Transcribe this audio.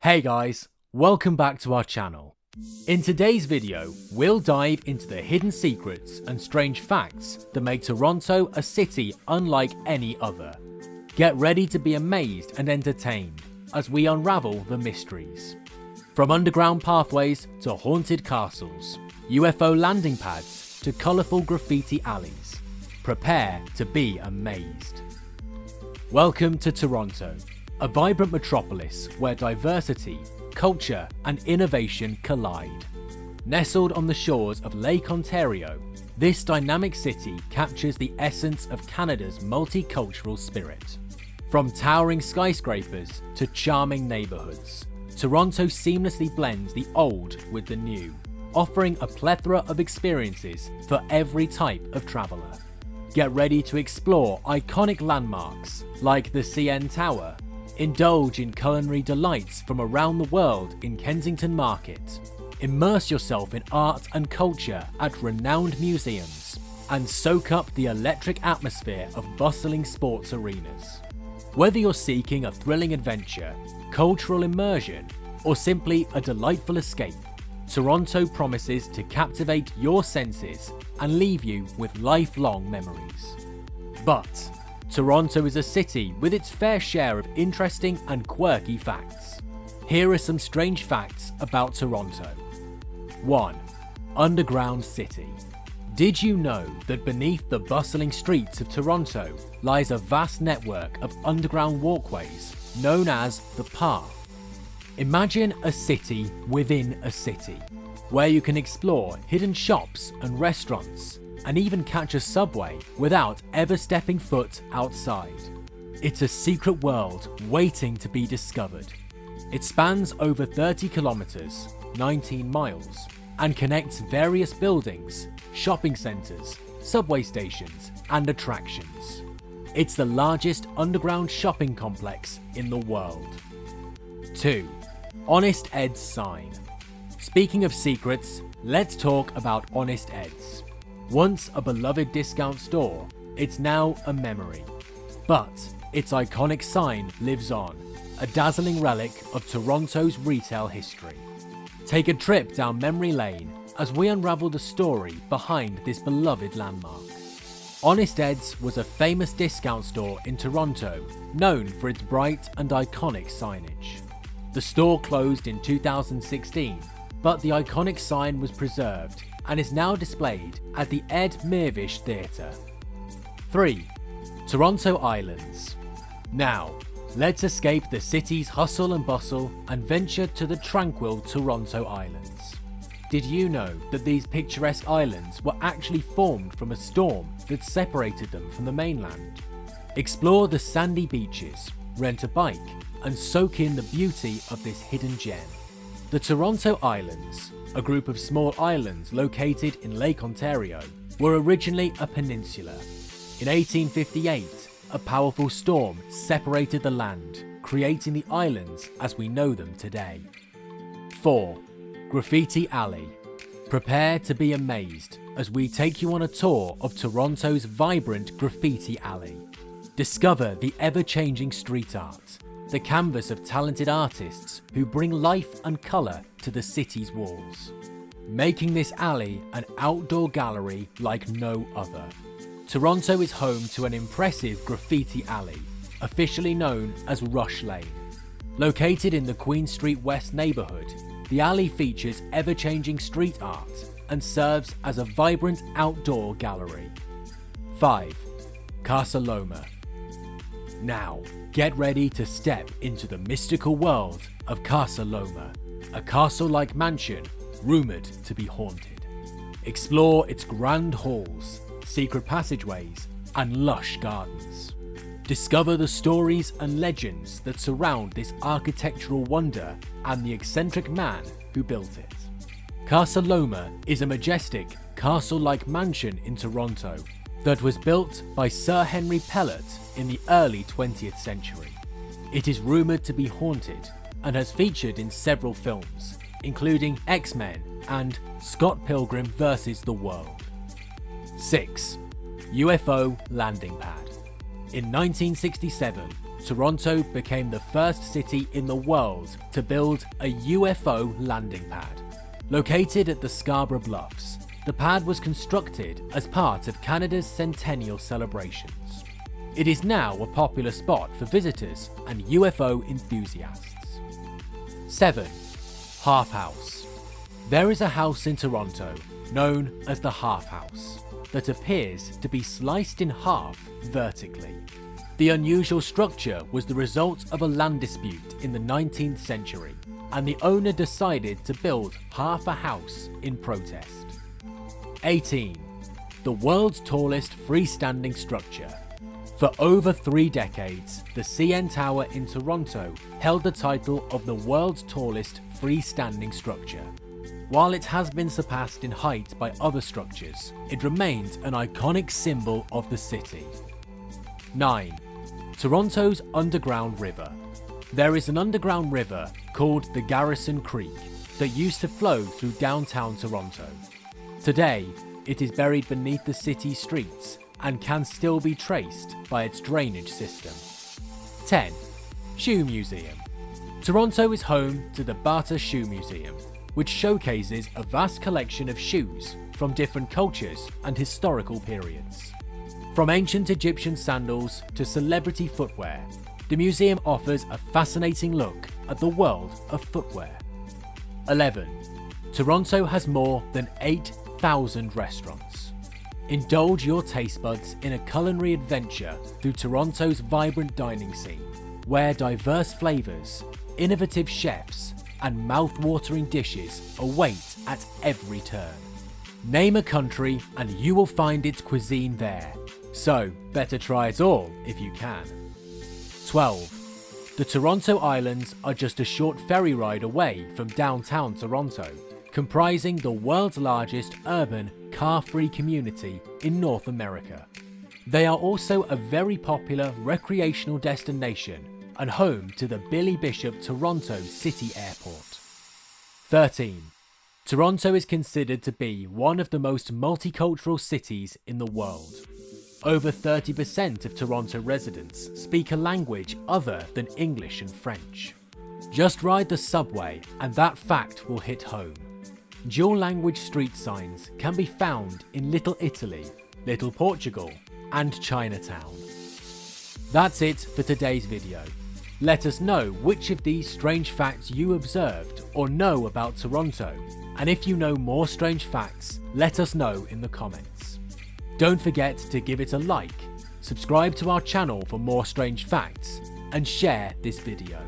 Hey guys, welcome back to our channel. In today's video, we'll dive into the hidden secrets and strange facts that make Toronto a city unlike any other. Get ready to be amazed and entertained as we unravel the mysteries. From underground pathways to haunted castles, UFO landing pads to colourful graffiti alleys, prepare to be amazed. Welcome to Toronto, a vibrant metropolis where diversity, culture and innovation collide. Nestled on the shores of Lake Ontario, this dynamic city captures the essence of Canada's multicultural spirit. From towering skyscrapers to charming neighbourhoods, Toronto seamlessly blends the old with the new, offering a plethora of experiences for every type of traveller. Get ready to explore iconic landmarks like the CN Tower, indulge in culinary delights from around the world in Kensington Market, immerse yourself in art and culture at renowned museums, and soak up the electric atmosphere of bustling sports arenas. Whether you're seeking a thrilling adventure, cultural immersion, or simply a delightful escape, Toronto promises to captivate your senses and leave you with lifelong memories. But Toronto is a city with its fair share of interesting and quirky facts. Here are some strange facts about Toronto. 1. Underground City. Did you know that beneath the bustling streets of Toronto lies a vast network of underground walkways known as the Path? Imagine a city within a city, where you can explore hidden shops and restaurants, and even catch a subway without ever stepping foot outside. It's a secret world waiting to be discovered. It spans over 30 kilometers, 19 miles, and connects various buildings, shopping centers, subway stations, and attractions. It's the largest underground shopping complex in the world. 2. Honest Ed's sign. Speaking of secrets, let's talk about Honest Ed's. Once a beloved discount store, it's now a memory. But its iconic sign lives on, a dazzling relic of Toronto's retail history. Take a trip down memory lane as we unravel the story behind this beloved landmark. Honest Ed's was a famous discount store in Toronto, known for its bright and iconic signage. The store closed in 2016, but the iconic sign was preserved and is now displayed at the Ed Mirvish Theatre. 3. Toronto Islands. Now, let's escape the city's hustle and bustle and venture to the tranquil Toronto Islands. Did you know that these picturesque islands were actually formed from a storm that separated them from the mainland? Explore the sandy beaches, rent a bike, and soak in the beauty of this hidden gem. The Toronto Islands, a group of small islands located in Lake Ontario, were originally a peninsula. In 1858, a powerful storm separated the land, creating the islands as we know them today. 4. Graffiti Alley. Prepare to be amazed as we take you on a tour of Toronto's vibrant Graffiti Alley. Discover the ever-changing street art, the canvas of talented artists who bring life and colour to the city's walls, making this alley an outdoor gallery like no other. Toronto is home to an impressive graffiti alley, officially known as Rush Lane. Located in the Queen Street West neighbourhood, the alley features ever-changing street art and serves as a vibrant outdoor gallery. 5. Casa Loma. Now, get ready to step into the mystical world of Casa Loma, a castle-like mansion rumoured to be haunted. Explore its grand halls, secret passageways, and lush gardens. Discover the stories and legends that surround this architectural wonder and the eccentric man who built it. Casa Loma is a majestic, castle-like mansion in Toronto that was built by Sir Henry Pellet in the early 20th century. It is rumoured to be haunted and has featured in several films, including X-Men and Scott Pilgrim vs. the World. 6. UFO Landing Pad. In 1967, Toronto became the first city in the world to build a UFO landing pad. Located at the Scarborough Bluffs, the pad was constructed as part of Canada's centennial celebrations. It is now a popular spot for visitors and UFO enthusiasts. 7. Half House. There is a house in Toronto known as the Half House that appears to be sliced in half vertically. The unusual structure was the result of a land dispute in the 19th century, and the owner decided to build half a house in protest. 18. The world's tallest freestanding structure. For over 3 decades, the CN Tower in Toronto held the title of the world's tallest freestanding structure. While it has been surpassed in height by other structures, it remains an iconic symbol of the city. 9. Toronto's underground river. There is an underground river called the Garrison Creek that used to flow through downtown Toronto. Today, it is buried beneath the city's streets and can still be traced by its drainage system. 10. Shoe Museum. Toronto is home to the Bata Shoe Museum, which showcases a vast collection of shoes from different cultures and historical periods. From ancient Egyptian sandals to celebrity footwear, the museum offers a fascinating look at the world of footwear. 11. Toronto has more than 8,000 restaurants. Indulge your taste buds in a culinary adventure through Toronto's vibrant dining scene, where diverse flavours, innovative chefs, and mouth-watering dishes await at every turn. Name a country and you will find its cuisine there, so better try it all if you can. 12. The Toronto Islands are just a short ferry ride away from downtown Toronto, comprising the world's largest urban, car-free community in North America. They are also a very popular recreational destination and home to the Billy Bishop Toronto City Airport. 13. Toronto is considered to be one of the most multicultural cities in the world. Over 30% of Toronto residents speak a language other than English and French. Just ride the subway and that fact will hit home. Dual language street signs can be found in Little Italy, Little Portugal, and Chinatown. That's it for today's video. Let us know which of these strange facts you observed or know about Toronto, and if you know more strange facts, let us know in the comments. Don't forget to give it a like, subscribe to our channel for more strange facts, and share this video.